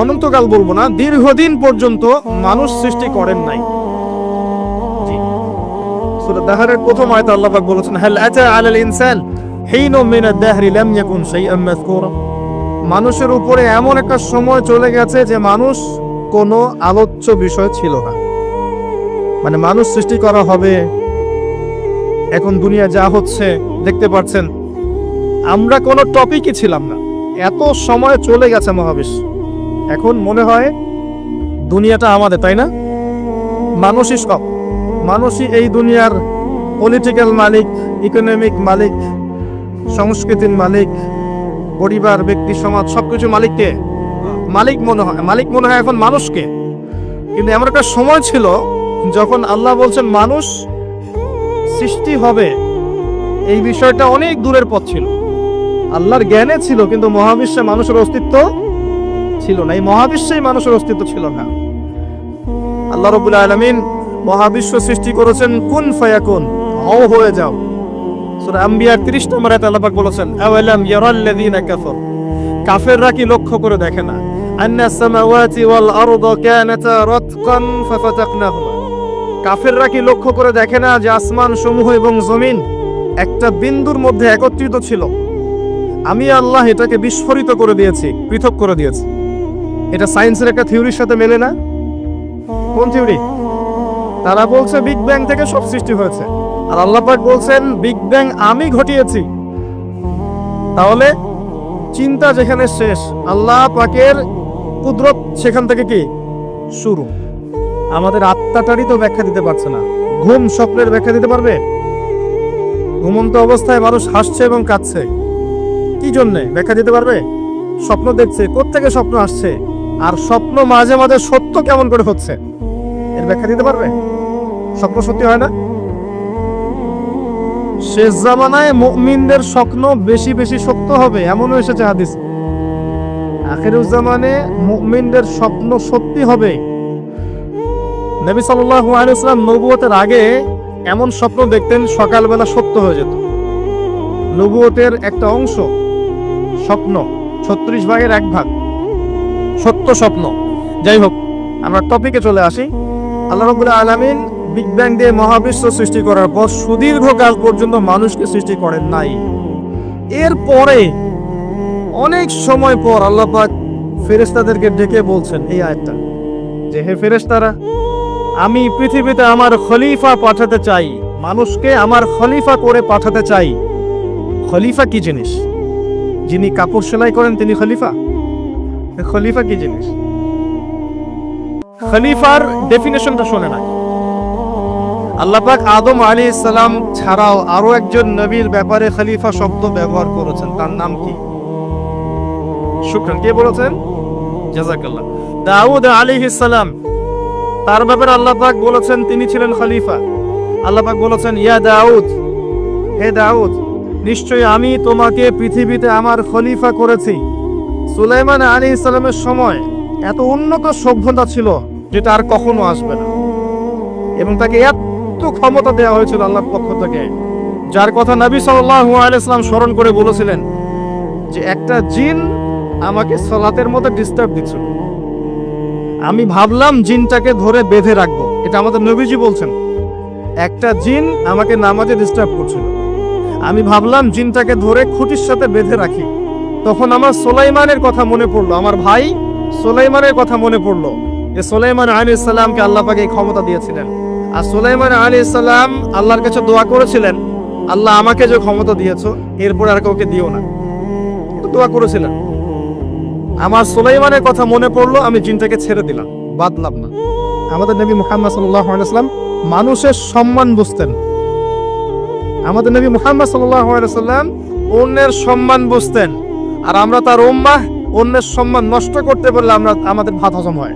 Speaker 1: অনন্তকাল বলবো না, দীর্ঘদিন পর্যন্ত মানুষ সৃষ্টি করেন নাই। সূরা দাহরের প্রথম আয়াতে আল্লাহ পাক বলেছেন, হাল আতা আলাল ইনসান হিনুম মিনাদ দাহরি লাম ইয়াকুন শাইআম মাযকুরা। মানুষের উপরে এমন একটা সময় চলে গেছে যে মানুষ কোনো আলোচ্য বিষয় ছিল না। মানে মানুষ সৃষ্টি করা হবে, এখন দুনিয়া যা হচ্ছে দেখতে পাচ্ছেন, আমরা কোনো টপিকই ছিলাম না, এত সময় চলে গেছে মহাবিশ্ব। এখন মনে হয় দুনিয়াটা আমাদের, তাই না? মানুষই সব, মানুষই এই দুনিয়ার পলিটিক্যাল মালিক, ইকোনমিক মালিক, সংস্কৃতির মালিক, পরিবার, ব্যক্তি, সমাজ, সবকিছু মালিককে মালিক মনে হয় এখন মানুষকে। কিন্তু এমন একটা সময় ছিল যখন আল্লাহ বলছেন মানুষ সৃষ্টি হবে, এই বিষয়টা অনেক দূরের পথ ছিল। আল্লাহর জ্ঞানে ছিল, কিন্তু মহাবিশ্বে মানুষের অস্তিত্ব ছিল না। এই মহাবিশ্বেই মানুষের অস্তিত্ব ছিল না। আল্লাহ রাব্বুল আলামিন মহাবিশ্ব সৃষ্টি করেছেন কুন ফায়াকুন, হও হয়ে যাও। সূরা আম্বিয়া 30 নম্বর আয়াতে আল্লাহ পাক বলেছেন, আওয়ালাম ইয়ারাল্লাযীনা কাফার, কাফেররা কি লক্ষ্য করে দেখে না, আন্নাস সামাওয়াতি ওয়াল আরদা কানাতা রাতকান ফাফাতাকনাহুমা, কাফেররা কি লক্ষ্য করে দেখে না যে আসমান সমূহ এবং জমিন একটা বিন্দুর মধ্যে একত্রিত ছিল, আমি আল্লাহ এটাকে বিস্ফোরিত করে দিয়েছি, পৃথক করে দিয়েছি। এটা সায়েন্সের একটা থিওরির সাথে মেলে না। কোন থিওরি? তারা বলছে বিগ ব্যাং থেকে সব সৃষ্টি হয়েছে, আর আল্লাহ পাক বলছেন বিগ ব্যাং আমি ঘটিয়েছি। তাহলে চিন্তা যেখানে শেষ, আল্লাহ পাকের কুদরত সেখান থেকে কি শুরু। আমাদের আত্মাটারই তো ব্যাখ্যা দিতে পারছে না। ঘুম, স্বপ্নের ব্যাখ্যা দিতে পারবে? ঘুমন্ত অবস্থায় মানুষ হাসছে এবং কাঁদছে, কি জন্যে ব্যাখ্যা দিতে পারবে? স্বপ্ন দেখছে, কোত্থেকে স্বপ্ন আসছে, আর স্বপ্ন মাঝে মাঝে সত্য কেমন করে হচ্ছে, এর ব্যাখ্যা দিতে পারবে? স্বপ্ন সত্যি হয় না। শেষ জামানায় মুমিনদের স্বপ্ন বেশি বেশি সত্য হবে, এমনও এসেছে হাদিস। আখিরুজ জামানে মুমিনদের স্বপ্ন সত্যি হবে। নবী সাল্লাল্লাহু আলাইহি ওয়াসাল্লাম নবুয়তের আগে এমন স্বপ্ন দেখতেন সকালবেলা সত্য হয়ে যেত। নবুয়তের একটা অংশ স্বপ্ন, 36 ভাগের 1 ভাগ সত্য স্বপ্ন। যাই হোক, আমরা টপিকে চলে আসি। আল্লাহ রাব্বুল আলামিন বিগ ব্যাং দিয়ে মহাবিশ্ব সৃষ্টি করার পর সুদীর্ঘকাল পর্যন্ত মানুষকে সৃষ্টি করেন নাই। এরপরে অনেক সময় পর আল্লাহ পাক ফেরেশতাদেরকে ডেকে বলছেন এই আয়াতটা, যে হে ফেরেশতারা, আমি পৃথিবীতে আমার খলিফা পাঠাতে চাই, মানুষকে আমার খলিফা করে পাঠাতে চাই। খলিফা কি জিনিস? যিনি কাপড় সেলাই করেন তিনি খলিফা? খলিফা কি জিনিস? খলিফার ডেফিনেশনটা শোনে না। আল্লাহ পাক আদম আলাইহিস সালাম ছাড়াও আরো একজন নবীর ব্যাপারে খলিফা শব্দ ব্যবহার করেছেন, তার নাম কি? শুকরান, কে বলেছেন? জাযাকাল্লাহ। দাউদ আলাইহিস সালাম, তার ব্যাপারে আল্লাহ পাক বলেছেন তিনি ছিলেন খলিফা। আল্লাহ পাক বলেছেন, ইয়া দাউদ, হে দাউদ, নিশ্চয়ই আমি তোমাকে পৃথিবীতে আমার খলিফা করেছি। সুলাইমান আলাইহিস সালামের সময় এত উন্নত সভ্যতা ছিল যেটা আর কখনো আসবে না, এবং তাকে এত ক্ষমতা দেওয়া হয়েছিল আল্লাহর পক্ষ থেকে, যার কথা নবী সাল্লাল্লাহু আলাইহি ওয়াসাল্লাম স্মরণ করে বলেছিলেন যে একটা জিন আমাকে সালাতের মধ্যে ডিস্টার্ব দিচ্ছিল, আমি ভাবলাম জিনটাকে ধরে বেঁধে রাখবো। এটা আমাদের নবীজি বলছেন, একটা জিন আমাকে নামাজে ডিস্টার্ব করছিল, আমি ভাবলাম জিনটাকে ধরে খুঁটির সাথে বেঁধে রাখি। তখন আমার সুলাইমানের কথা মনে পড়লো, আমার ভাই সুলাইমানের কথা মনে পড়লো যে সুলাইমান আলাইহিস সালামকে আল্লাহ পাক এই ক্ষমতা দিয়েছিলেন। আর সুলাইমান আলাইহিস সালাম আল্লাহর কাছে দোয়া করেছিলেন, আল্লাহ আমাকে যে ক্ষমতা দিয়েছো এরপর আর কাউকে দিও না, দোয়া করেছিলেন। আমার সুলাইমানের কথা মনে পড়লো, আমি জিনটাকে ছেড়ে দিলাম, বাদলাম না। আমাদের নবী মুহাম্মদ সাল্লাল্লাহু আলাইহি ওয়াসাল্লাম মানুষের সম্মান বুঝতেন। আমাদের নবী মুহাম্মদ সাল্লাল্লাহু আলাইহি ওয়াসাল্লাম অন্যের সম্মান বুঝতেন, আর আমরা তার উম্মাহ, অন্যের সম্মান নষ্ট করতে পারলে আমাদের ভাত হজম হয়।